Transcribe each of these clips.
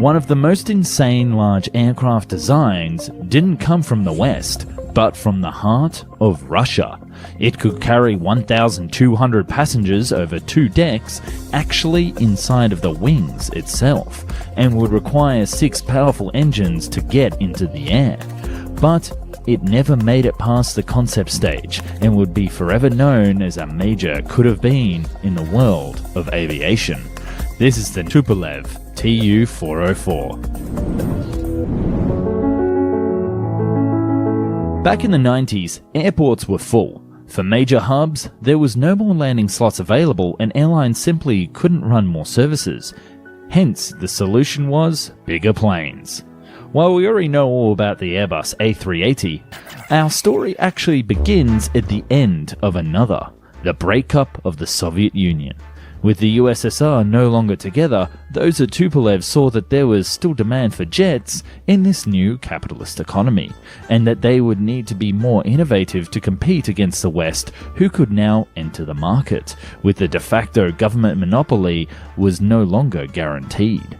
One of the most insane large aircraft designs didn't come from the West, but from the heart of Russia. It could carry 1,200 passengers over 2 decks, actually inside of the wings itself, and would require 6 powerful engines to get into the air. But it never made it past the concept stage and would be forever known as a major could have been in the world of aviation. This is the Tupolev Tu-404. Back in the 90s, airports were full. For major hubs, there was no more landing slots available and airlines simply couldn't run more services. Hence, the solution was bigger planes. While we already know all about the Airbus A380, our story actually begins at the end of another, the breakup of the Soviet Union. With the USSR no longer together, those at Tupolev saw that there was still demand for jets in this new capitalist economy, and that they would need to be more innovative to compete against the West, who could now enter the market, with the de facto government monopoly was no longer guaranteed.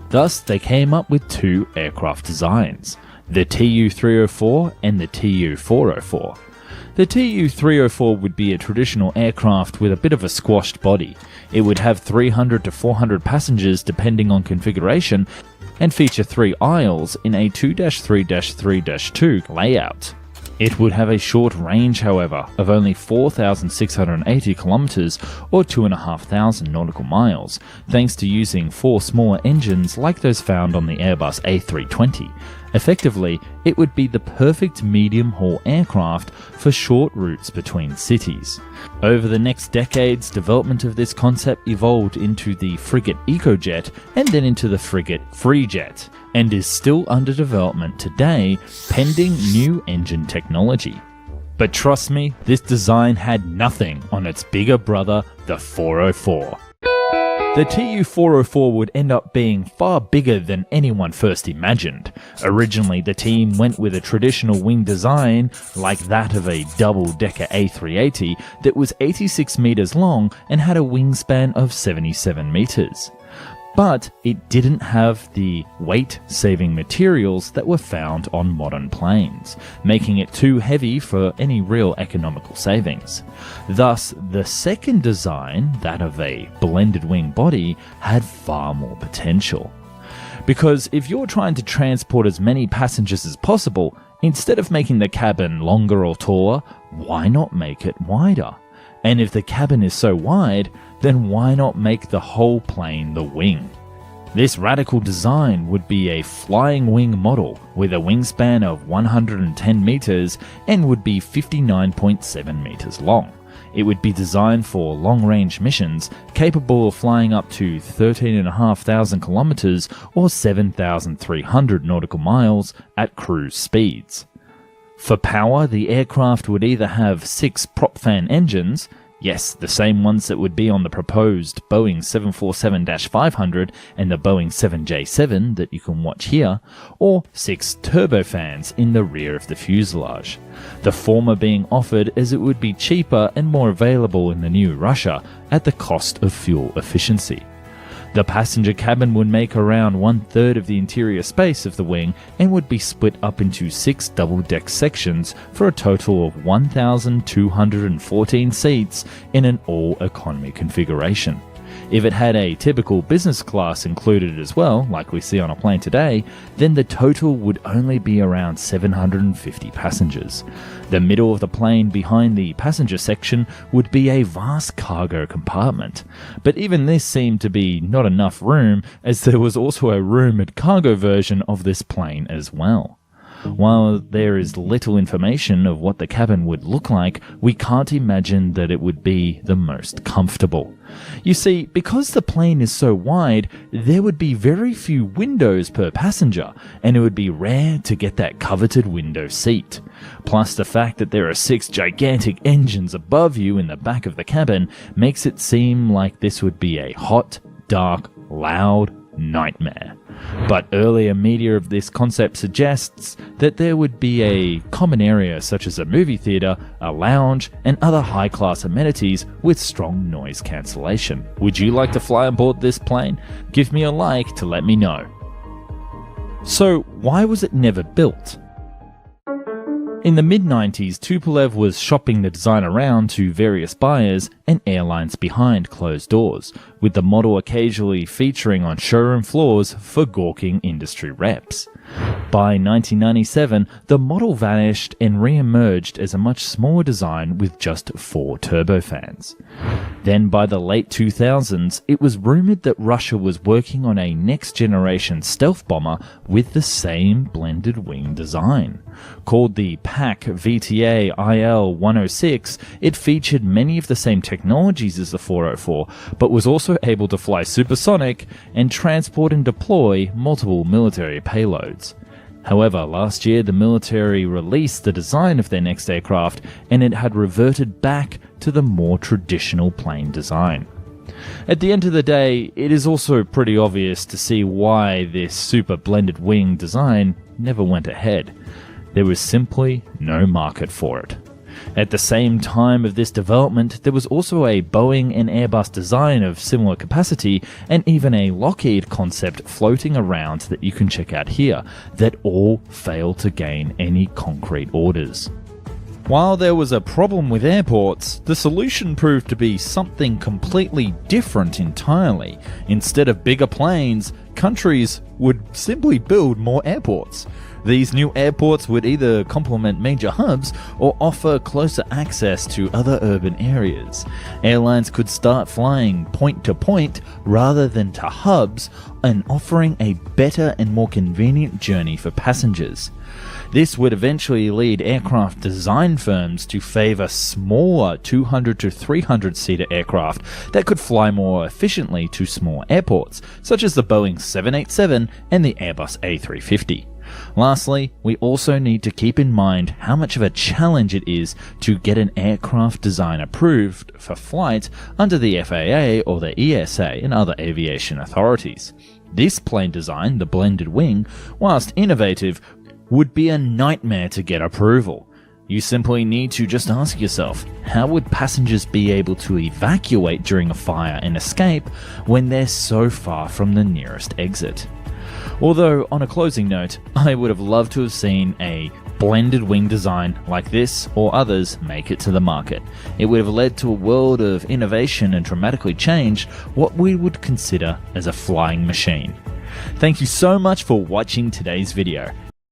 Thus, they came up with 2 aircraft designs, the Tu-304 and the Tu-404. The Tu-304 would be a traditional aircraft with a bit of a squashed body. It would have 300 to 400 passengers depending on configuration and feature 3 aisles in a 2-3-3-2 layout. It would have a short range, however, of only 4,680 kilometers or 2,500 nautical miles, thanks to using 4 smaller engines like those found on the Airbus A320. Effectively, it would be the perfect medium-haul aircraft for short routes between cities. Over the next decades, development of this concept evolved into the frigate Ecojet and then into the frigate Freejet, and is still under development today, pending new engine technology. But trust me, this design had nothing on its bigger brother, the 404. The Tu-404 would end up being far bigger than anyone first imagined. Originally, the team went with a traditional wing design, like that of a double-decker A380, that was 86 meters long and had a wingspan of 77 meters. But it didn't have the weight-saving materials that were found on modern planes, making it too heavy for any real economical savings. Thus, the second design, that of a blended wing body, had far more potential. Because if you're trying to transport as many passengers as possible, instead of making the cabin longer or taller, why not make it wider? And if the cabin is so wide, then why not make the whole plane the wing? This radical design would be a flying wing model with a wingspan of 110 meters and would be 59.7 meters long. It would be designed for long-range missions, capable of flying up to 13,500 kilometers or 7,300 nautical miles at cruise speeds. For power, the aircraft would either have 6 prop fan engines, yes, the same ones that would be on the proposed Boeing 747-500 and the Boeing 7J7 that you can watch here, or 6 turbofans in the rear of the fuselage. The former being offered as it would be cheaper and more available in the new Russia at the cost of fuel efficiency. The passenger cabin would make around 1/3 of the interior space of the wing and would be split up into 6 double-deck sections for a total of 1,214 seats in an all-economy configuration. If it had a typical business class included as well, like we see on a plane today, then the total would only be around 750 passengers. The middle of the plane behind the passenger section would be a vast cargo compartment. But even this seemed to be not enough room, as there was also a roomed cargo version of this plane as well. While there is little information of what the cabin would look like, we can't imagine that it would be the most comfortable. You see, because the plane is so wide, there would be very few windows per passenger, and it would be rare to get that coveted window seat. Plus, the fact that there are 6 gigantic engines above you in the back of the cabin makes it seem like this would be a hot, dark, loud, nightmare. But earlier media of this concept suggests that there would be a common area such as a movie theater, a lounge, and other high-class amenities with strong noise cancellation. Would you like to fly aboard this plane? Give me a like to let me know. So, why was it never built? In the mid-90s, Tupolev was shopping the design around to various buyers and airlines behind closed doors, with the model occasionally featuring on showroom floors for gawking industry reps. By 1997, the model vanished and re-emerged as a much smaller design with just 4 turbofans. Then by the late 2000s, it was rumored that Russia was working on a next-generation stealth bomber with the same blended wing design. Called the PAC VTA IL-106, it featured many of the same technologies as the 404, but was also able to fly supersonic and transport and deploy multiple military payloads. However, last year the military released the design of their next aircraft, and it had reverted back to the more traditional plane design. At the end of the day, it is also pretty obvious to see why this super blended wing design never went ahead. There was simply no market for it. At the same time of this development, there was also a Boeing and Airbus design of similar capacity, and even a Lockheed concept floating around that you can check out here, that all failed to gain any concrete orders. While there was a problem with airports, the solution proved to be something completely different entirely. Instead of bigger planes, countries would simply build more airports. These new airports would either complement major hubs or offer closer access to other urban areas. Airlines could start flying point to point rather than to hubs, and offering a better and more convenient journey for passengers. This would eventually lead aircraft design firms to favor smaller 200 to 300 seater aircraft that could fly more efficiently to small airports, such as the Boeing 787 and the Airbus A350. Lastly, we also need to keep in mind how much of a challenge it is to get an aircraft design approved for flight under the FAA or the ESA and other aviation authorities. This plane design, the blended wing, whilst innovative, would be a nightmare to get approval. You simply need to just ask yourself, how would passengers be able to evacuate during a fire and escape when they're so far from the nearest exit? Although, on a closing note, I would have loved to have seen a blended wing design like this or others make it to the market. It would have led to a world of innovation and dramatically changed what we would consider as a flying machine. Thank you so much for watching today's video.